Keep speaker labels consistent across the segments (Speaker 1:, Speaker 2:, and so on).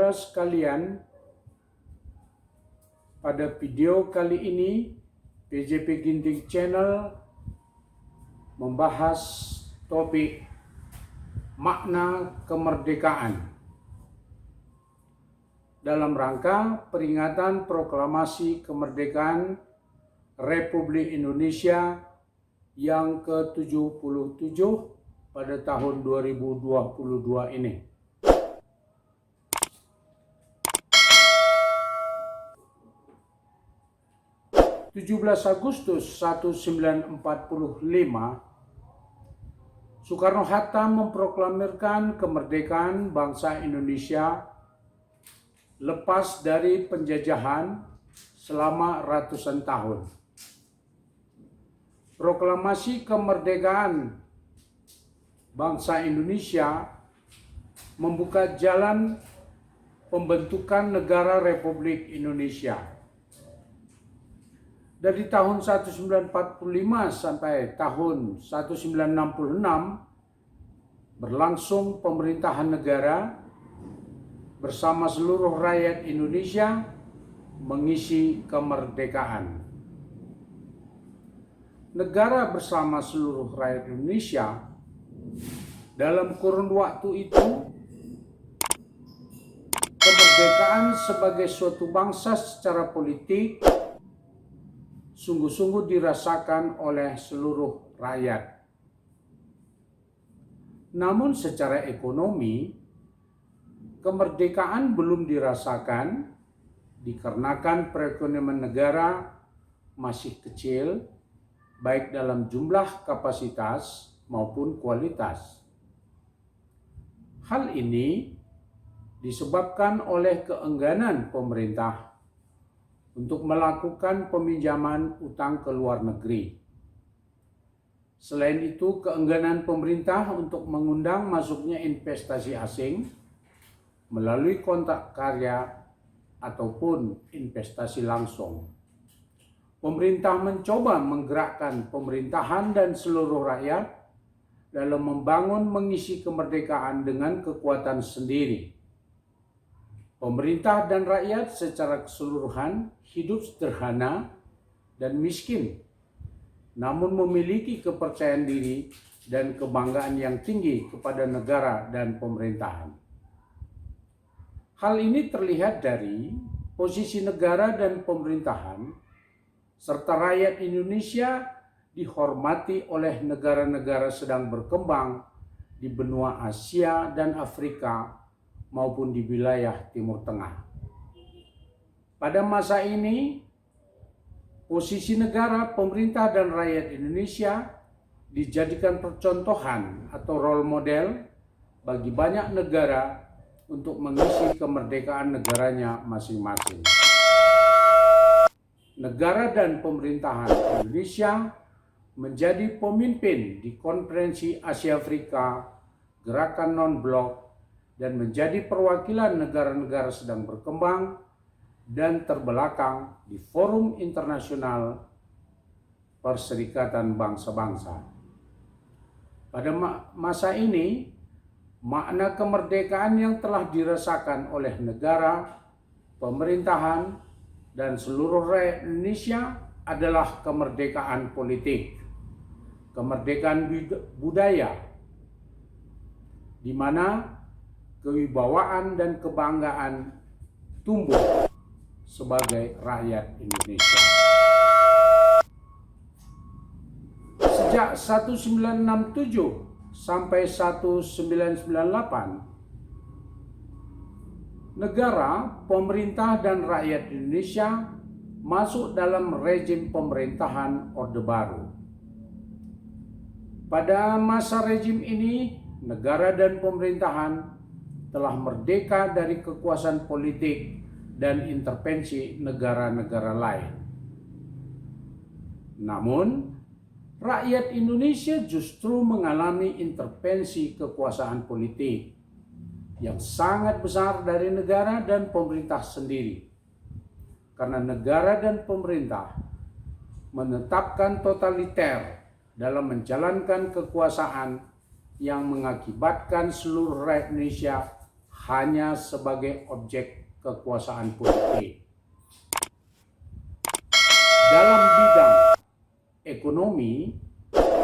Speaker 1: saudara sekalian, pada video kali ini PJP Ginting Channel membahas topik makna kemerdekaan dalam rangka peringatan proklamasi kemerdekaan Republik Indonesia yang ke-77 pada tahun 2022 ini. 17 Agustus 1945, Soekarno-Hatta memproklamirkan kemerdekaan bangsa Indonesia lepas dari penjajahan selama ratusan tahun. Proklamasi kemerdekaan bangsa Indonesia membuka jalan pembentukan negara Republik Indonesia. Dari tahun 1945 sampai tahun 1966 berlangsung pemerintahan negara bersama seluruh rakyat Indonesia mengisi kemerdekaan. Negara bersama seluruh rakyat Indonesia dalam kurun waktu itu, kemerdekaan sebagai suatu bangsa secara politik sungguh-sungguh dirasakan oleh seluruh rakyat. Namun secara ekonomi, kemerdekaan belum dirasakan dikarenakan perekonomian negara masih kecil, baik dalam jumlah kapasitas maupun kualitas. Hal ini disebabkan oleh keengganan pemerintah untuk melakukan peminjaman utang ke luar negeri. Selain itu, keengganan pemerintah untuk mengundang masuknya investasi asing melalui kontrak karya ataupun investasi langsung. Pemerintah mencoba menggerakkan pemerintahan dan seluruh rakyat dalam membangun mengisi kemerdekaan dengan kekuatan sendiri. Pemerintah dan rakyat secara keseluruhan hidup sederhana dan miskin, namun memiliki kepercayaan diri dan kebanggaan yang tinggi kepada negara dan pemerintahan. Hal ini terlihat dari posisi negara dan pemerintahan, serta rakyat Indonesia dihormati oleh negara-negara sedang berkembang di benua Asia dan Afrika maupun di wilayah Timur Tengah. Pada masa ini, posisi negara, pemerintah, dan rakyat Indonesia dijadikan percontohan atau role model bagi banyak negara untuk mengisi kemerdekaan negaranya masing-masing. Negara dan pemerintahan Indonesia menjadi pemimpin di Konferensi Asia Afrika, Gerakan Non-Blok, dan menjadi perwakilan negara-negara sedang berkembang dan terbelakang di forum internasional Perserikatan Bangsa-Bangsa. Pada masa ini, makna kemerdekaan yang telah dirasakan oleh negara, pemerintahan, dan seluruh rakyat Indonesia adalah kemerdekaan politik, kemerdekaan budaya, di mana kewibawaan dan kebanggaan tumbuh sebagai rakyat Indonesia. Sejak 1967 sampai 1998, negara, pemerintah, dan rakyat Indonesia masuk dalam rezim pemerintahan Orde Baru. Pada masa rezim ini, negara dan pemerintahan telah merdeka dari kekuasaan politik dan intervensi negara-negara lain. Namun, rakyat Indonesia justru mengalami intervensi kekuasaan politik yang sangat besar dari negara dan pemerintah sendiri. Karena negara dan pemerintah menetapkan totaliter dalam menjalankan kekuasaan yang mengakibatkan seluruh rakyat Indonesia hanya sebagai objek kekuasaan politik. Dalam bidang ekonomi,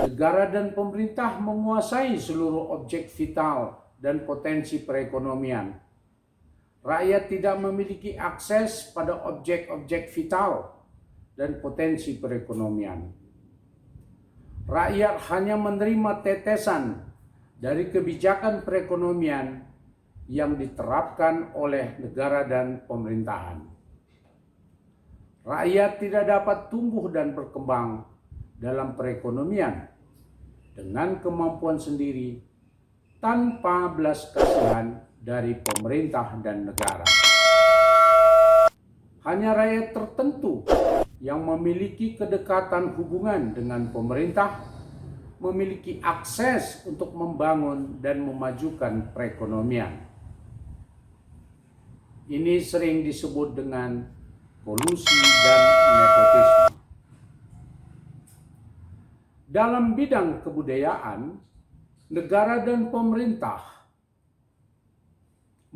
Speaker 1: negara dan pemerintah menguasai seluruh objek vital dan potensi perekonomian. Rakyat tidak memiliki akses pada objek-objek vital dan potensi perekonomian. Rakyat hanya menerima tetesan dari kebijakan perekonomian yang diterapkan oleh negara dan pemerintahan. Rakyat tidak dapat tumbuh dan berkembang dalam perekonomian dengan kemampuan sendiri tanpa belas kasihan dari pemerintah dan negara. Hanya rakyat tertentu yang memiliki kedekatan hubungan dengan pemerintah memiliki akses untuk membangun dan memajukan perekonomian. Ini sering disebut dengan kolusi dan nepotisme. Dalam bidang kebudayaan, negara dan pemerintah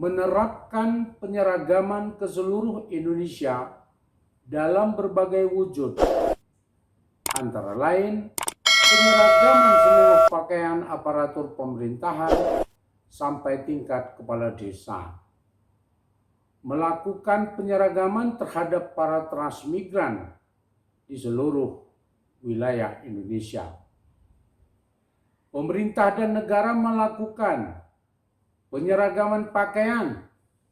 Speaker 1: menerapkan penyeragaman ke seluruh Indonesia dalam berbagai wujud, antara lain penyeragaman seluruh pakaian aparatur pemerintahan sampai tingkat kepala desa, melakukan penyeragaman terhadap para transmigran di seluruh wilayah Indonesia. Pemerintah dan negara melakukan penyeragaman pakaian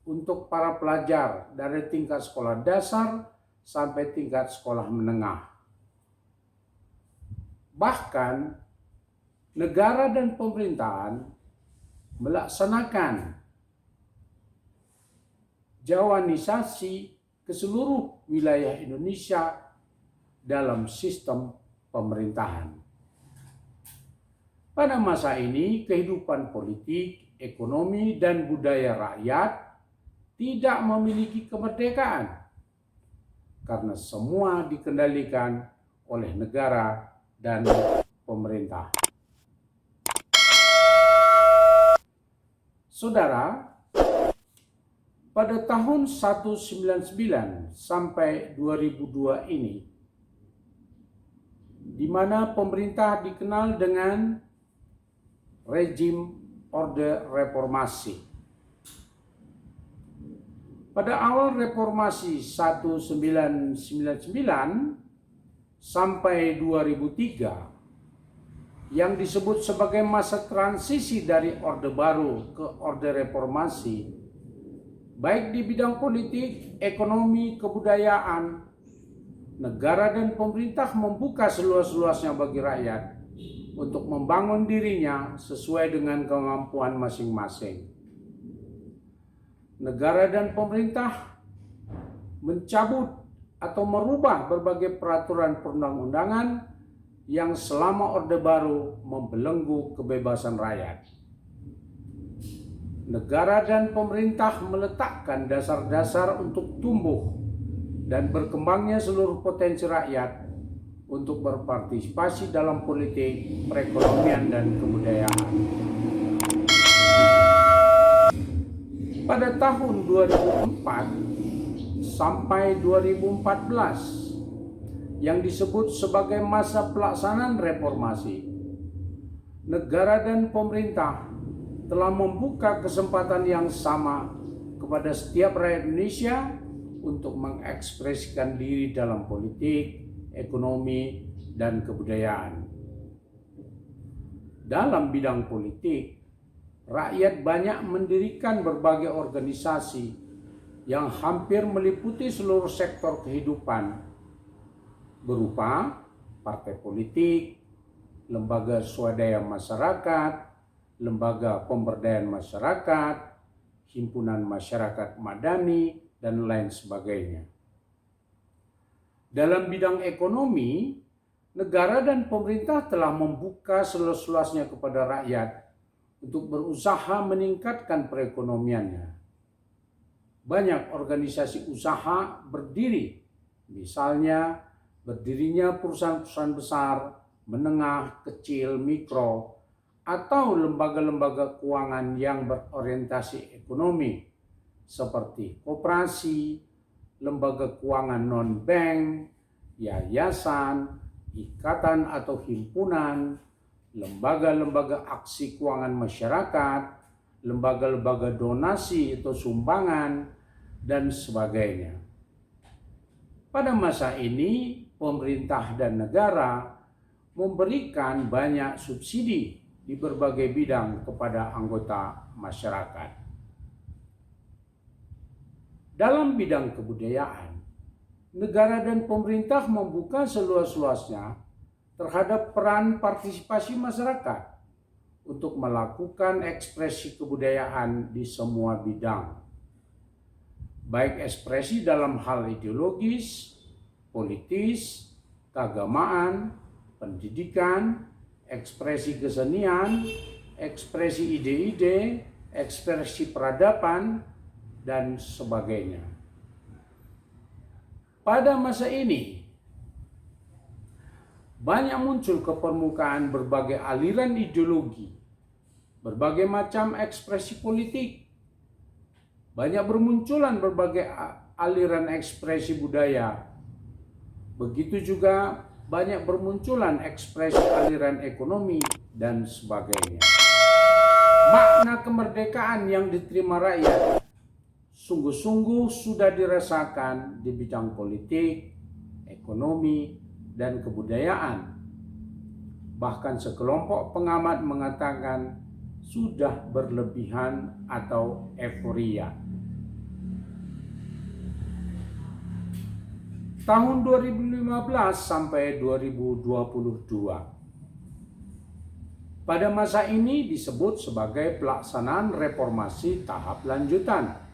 Speaker 1: untuk para pelajar dari tingkat sekolah dasar sampai tingkat sekolah menengah. Bahkan negara dan pemerintahan melaksanakan Jawanisasi ke seluruh wilayah Indonesia dalam sistem pemerintahan. Pada masa ini, kehidupan politik, ekonomi, dan budaya rakyat tidak memiliki kemerdekaan karena semua dikendalikan oleh negara dan pemerintah. Saudara, pada tahun 199 sampai 2002 ini, di mana pemerintah dikenal dengan rezim Orde Reformasi. Pada awal Reformasi 1999 sampai 2003, yang disebut sebagai masa transisi dari Orde Baru ke Orde Reformasi, baik di bidang politik, ekonomi, kebudayaan, negara dan pemerintah membuka seluas-luasnya bagi rakyat untuk membangun dirinya sesuai dengan kemampuan masing-masing. Negara dan pemerintah mencabut atau merubah berbagai peraturan perundang-undangan yang selama Orde Baru membelenggu kebebasan rakyat. Negara dan pemerintah meletakkan dasar-dasar untuk tumbuh dan berkembangnya seluruh potensi rakyat untuk berpartisipasi dalam politik, perekonomian, dan kebudayaan. Pada tahun 2004 sampai 2014 yang disebut sebagai masa pelaksanaan reformasi, negara dan pemerintah telah membuka kesempatan yang sama kepada setiap rakyat Indonesia untuk mengekspresikan diri dalam politik, ekonomi, dan kebudayaan. Dalam bidang politik, rakyat banyak mendirikan berbagai organisasi yang hampir meliputi seluruh sektor kehidupan, berupa partai politik, lembaga swadaya masyarakat, lembaga pemberdayaan masyarakat, himpunan masyarakat madani, dan lain sebagainya. Dalam bidang ekonomi, negara dan pemerintah telah membuka seluas-luasnya kepada rakyat untuk berusaha meningkatkan perekonomiannya. Banyak organisasi usaha berdiri, misalnya berdirinya perusahaan-perusahaan besar, menengah, kecil, mikro, atau lembaga-lembaga keuangan yang berorientasi ekonomi seperti koperasi, lembaga keuangan non-bank, yayasan, ikatan atau himpunan, lembaga-lembaga aksi keuangan masyarakat, lembaga-lembaga donasi atau sumbangan, dan sebagainya. Pada masa ini, pemerintah dan negara memberikan banyak subsidi di berbagai bidang kepada anggota masyarakat. Dalam bidang kebudayaan, negara dan pemerintah membuka seluas-luasnya terhadap peran partisipasi masyarakat untuk melakukan ekspresi kebudayaan di semua bidang, baik ekspresi dalam hal ideologis, politis, keagamaan, pendidikan, ekspresi kesenian, ekspresi ide-ide, ekspresi peradaban, dan sebagainya. Pada masa ini, banyak muncul ke permukaan berbagai aliran ideologi, berbagai macam ekspresi politik, banyak bermunculan berbagai aliran ekspresi budaya, begitu juga banyak bermunculan ekspresi aliran ekonomi dan sebagainya. Makna kemerdekaan yang diterima rakyat sungguh-sungguh sudah dirasakan di bidang politik, ekonomi, dan kebudayaan. Bahkan sekelompok pengamat mengatakan sudah berlebihan atau euforia. Tahun 2015 sampai 2022. Pada masa ini disebut sebagai pelaksanaan reformasi tahap lanjutan.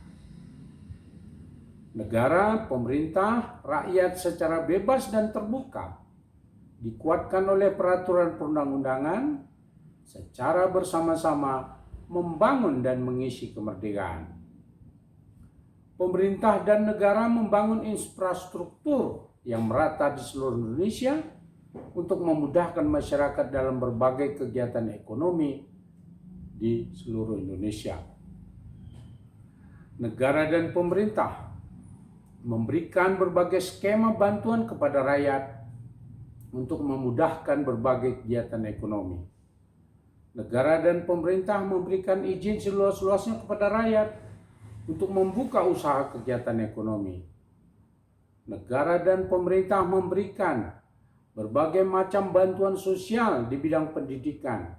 Speaker 1: Negara, pemerintah, rakyat secara bebas dan terbuka dikuatkan oleh peraturan perundang-undangan secara bersama-sama membangun dan mengisi kemerdekaan. Pemerintah dan negara membangun infrastruktur yang merata di seluruh Indonesia untuk memudahkan masyarakat dalam berbagai kegiatan ekonomi di seluruh Indonesia. Negara dan pemerintah memberikan berbagai skema bantuan kepada rakyat untuk memudahkan berbagai kegiatan ekonomi. Negara dan pemerintah memberikan izin seluas-luasnya kepada rakyat untuk membuka usaha kegiatan ekonomi. Negara dan pemerintah memberikan berbagai macam bantuan sosial di bidang pendidikan,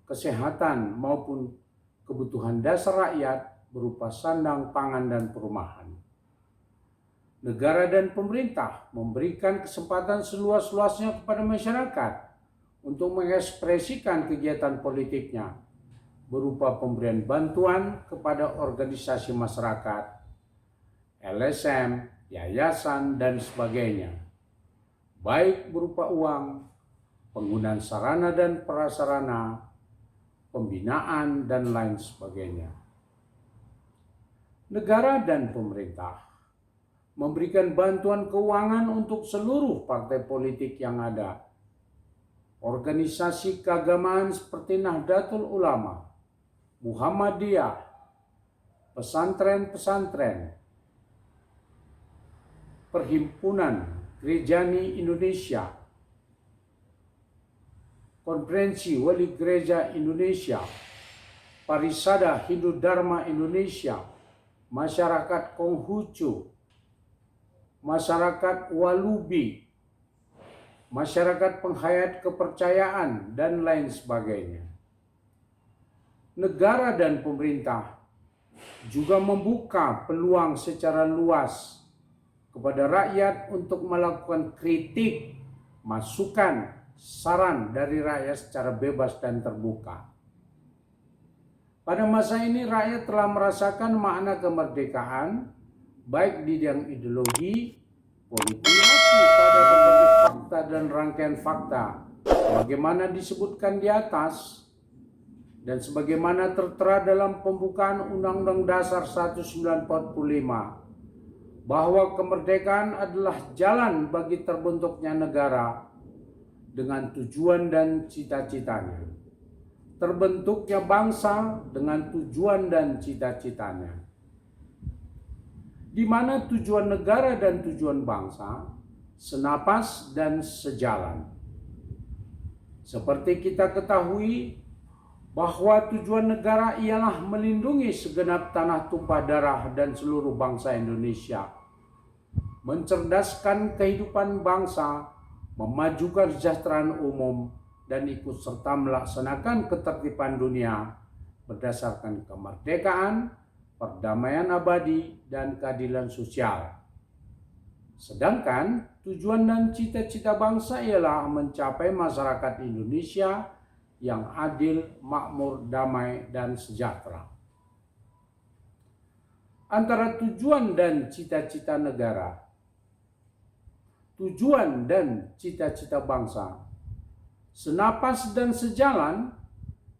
Speaker 1: kesehatan, maupun kebutuhan dasar rakyat berupa sandang, pangan, dan perumahan. Negara dan pemerintah memberikan kesempatan seluas-luasnya kepada masyarakat untuk mengekspresikan kegiatan politiknya berupa pemberian bantuan kepada organisasi masyarakat, LSM, yayasan, dan sebagainya, baik berupa uang, penggunaan sarana dan prasarana, pembinaan, dan lain sebagainya. Negara dan pemerintah memberikan bantuan keuangan untuk seluruh partai politik yang ada, organisasi keagamaan seperti Nahdlatul Ulama, Muhammadiyah, pesantren-pesantren, Perhimpunan Gerejani Indonesia, Konferensi Wali Gereja Indonesia, Parisada Hindu Dharma Indonesia, Masyarakat Konghucu, Masyarakat Walubi, Masyarakat Penghayat Kepercayaan, dan lain sebagainya. Negara dan pemerintah juga membuka peluang secara luas kepada rakyat untuk melakukan kritik, masukan, saran dari rakyat secara bebas dan terbuka. Pada masa ini rakyat telah merasakan makna kemerdekaan baik di bidang ideologi, politik, pada berbagai fakta dan rangkaian fakta sebagaimana disebutkan di atas dan sebagaimana tertera dalam pembukaan Undang-Undang Dasar 1945 bahwa kemerdekaan adalah jalan bagi terbentuknya negara dengan tujuan dan cita-citanya. terbentuknya bangsa dengan tujuan dan cita-citanya, di mana tujuan negara dan tujuan bangsa senapas dan sejalan. Seperti kita ketahui bahwa tujuan negara ialah melindungi segenap tanah tumpah darah dan seluruh bangsa Indonesia, mencerdaskan kehidupan bangsa, memajukan kesejahteraan umum, dan ikut serta melaksanakan ketertiban dunia berdasarkan kemerdekaan, perdamaian abadi, dan keadilan sosial. Sedangkan tujuan dan cita-cita bangsa ialah mencapai masyarakat Indonesia yang adil, makmur, damai, dan sejahtera. Antara tujuan dan cita-cita negara, tujuan dan cita-cita bangsa senapas dan sejalan,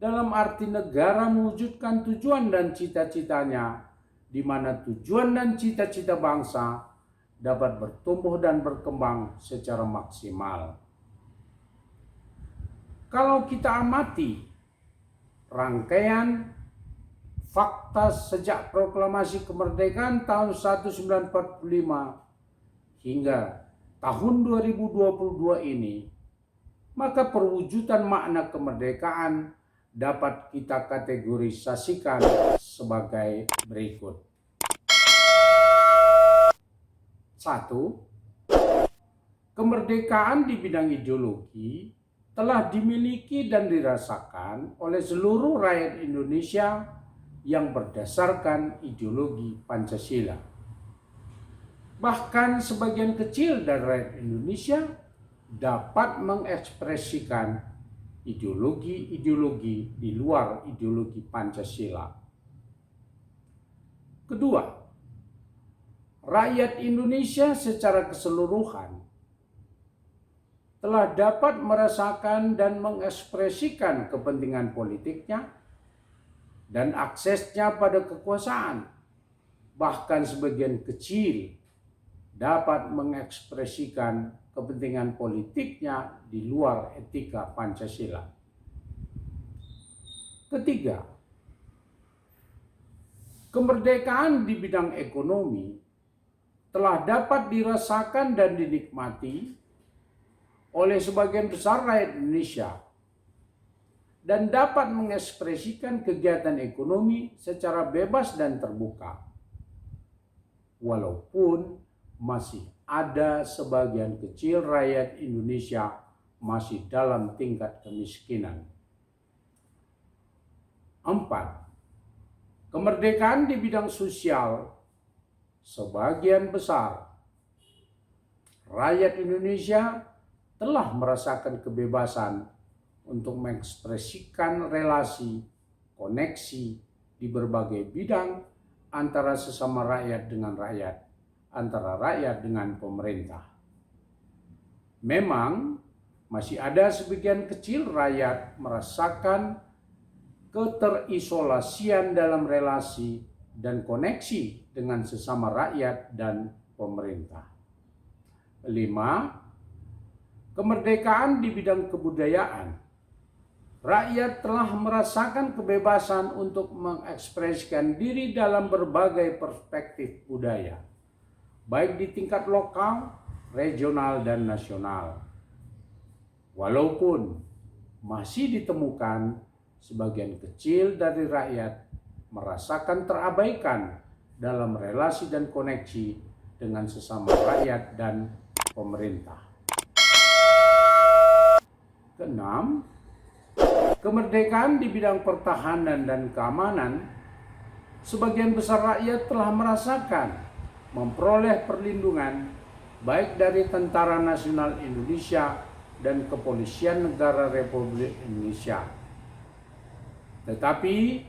Speaker 1: dalam arti negara mewujudkan tujuan dan cita-citanya, di mana tujuan dan cita-cita bangsa dapat bertumbuh dan berkembang secara maksimal. Kalau kita amati rangkaian fakta sejak proklamasi kemerdekaan tahun 1945 hingga tahun 2022 ini, maka perwujudan makna kemerdekaan dapat kita kategorisasikan sebagai berikut. 1. Kemerdekaan di bidang ideologi telah dimiliki dan dirasakan oleh seluruh rakyat Indonesia yang berdasarkan ideologi Pancasila. Bahkan sebagian kecil dari rakyat Indonesia dapat mengekspresikan ideologi-ideologi di luar ideologi Pancasila. Kedua, rakyat Indonesia secara keseluruhan telah dapat merasakan dan mengekspresikan kepentingan politiknya dan aksesnya pada kekuasaan. Bahkan sebagian kecil dapat mengekspresikan kepentingan politiknya di luar etika Pancasila. Ketiga, kemerdekaan di bidang ekonomi telah dapat dirasakan dan dinikmati oleh sebagian besar rakyat Indonesia dan dapat mengekspresikan kegiatan ekonomi secara bebas dan terbuka. Walaupun masih ada sebagian kecil rakyat Indonesia masih dalam tingkat kemiskinan. 4. Kemerdekaan di bidang sosial, sebagian besar rakyat Indonesia telah merasakan kebebasan untuk mengekspresikan relasi, koneksi di berbagai bidang antara sesama rakyat dengan rakyat, antara rakyat dengan pemerintah. Memang masih ada sebagian kecil rakyat merasakan keterisolasian dalam relasi dan koneksi dengan sesama rakyat dan pemerintah. 5. Kemerdekaan di bidang kebudayaan. Rakyat telah merasakan kebebasan untuk mengekspresikan diri dalam berbagai perspektif budaya, baik di tingkat lokal, regional, dan nasional. Walaupun masih ditemukan sebagian kecil dari rakyat merasakan terabaikan dalam relasi dan koneksi dengan sesama rakyat dan pemerintah. Keenam, kemerdekaan di bidang pertahanan dan keamanan, sebagian besar rakyat telah merasakan memperoleh perlindungan baik dari Tentara Nasional Indonesia dan Kepolisian Negara Republik Indonesia. Tetapi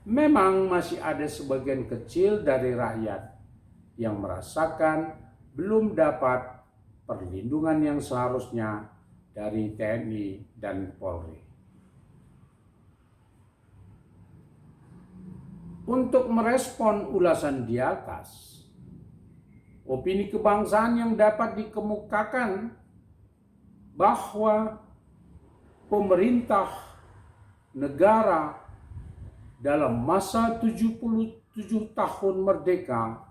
Speaker 1: memang masih ada sebagian kecil dari rakyat yang merasakan belum dapat perlindungan yang seharusnya dari TNI dan Polri. Untuk merespon ulasan di atas, opini kebangsaan yang dapat dikemukakan bahwa pemerintah negara dalam masa 77 tahun merdeka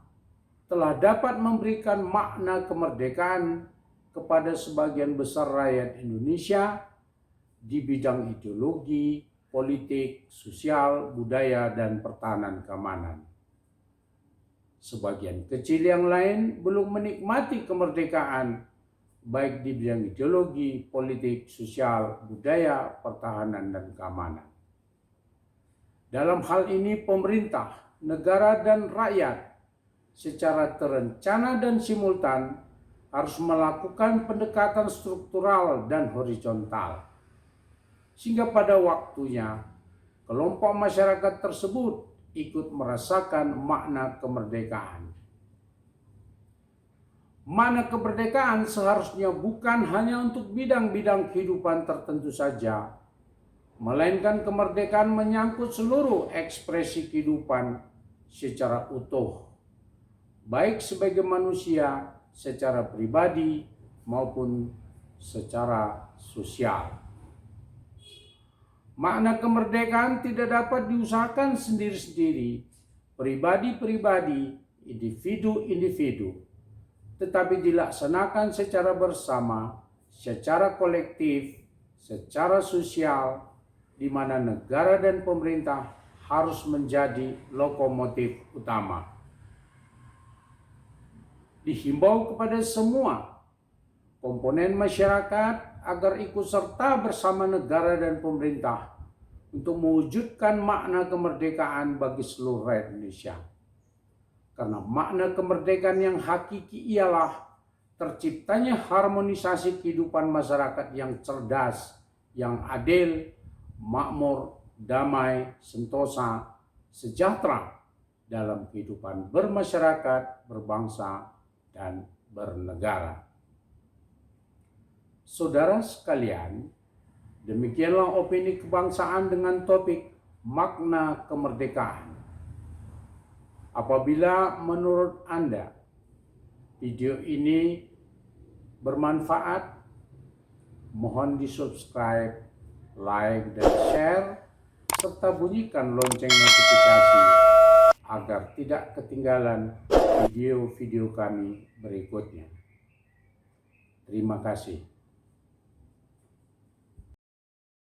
Speaker 1: telah dapat memberikan makna kemerdekaan kepada sebagian besar rakyat Indonesia di bidang ideologi, politik, sosial, budaya, dan pertahanan keamanan. Sebagian kecil yang lain belum menikmati kemerdekaan baik di bidang ideologi, politik, sosial, budaya, pertahanan, dan keamanan. Dalam hal ini pemerintah, negara, dan rakyat secara terencana dan simultan harus melakukan pendekatan struktural dan horizontal. Sehingga pada waktunya kelompok masyarakat tersebut ikut merasakan makna kemerdekaan. Makna kemerdekaan seharusnya bukan hanya untuk bidang-bidang kehidupan tertentu saja, melainkan kemerdekaan menyangkut seluruh ekspresi kehidupan secara utuh, baik sebagai manusia secara pribadi maupun secara sosial. Makna kemerdekaan tidak dapat diusahakan sendiri-sendiri, pribadi-pribadi, individu-individu, tetapi dilaksanakan secara bersama, secara kolektif, secara sosial, di mana negara dan pemerintah harus menjadi lokomotif utama. Dihimbau kepada semua komponen masyarakat agar ikut serta bersama negara dan pemerintah untuk mewujudkan makna kemerdekaan bagi seluruh rakyat Indonesia. Karena makna kemerdekaan yang hakiki ialah terciptanya harmonisasi kehidupan masyarakat yang cerdas, yang adil, makmur, damai, sentosa, sejahtera dalam kehidupan bermasyarakat, berbangsa, dan bernegara. Saudara sekalian, demikianlah opini kebangsaan dengan topik makna kemerdekaan. Apabila menurut Anda video ini bermanfaat, mohon di-subscribe, like, dan share, serta bunyikan lonceng notifikasi agar tidak ketinggalan video-video kami berikutnya. Terima kasih.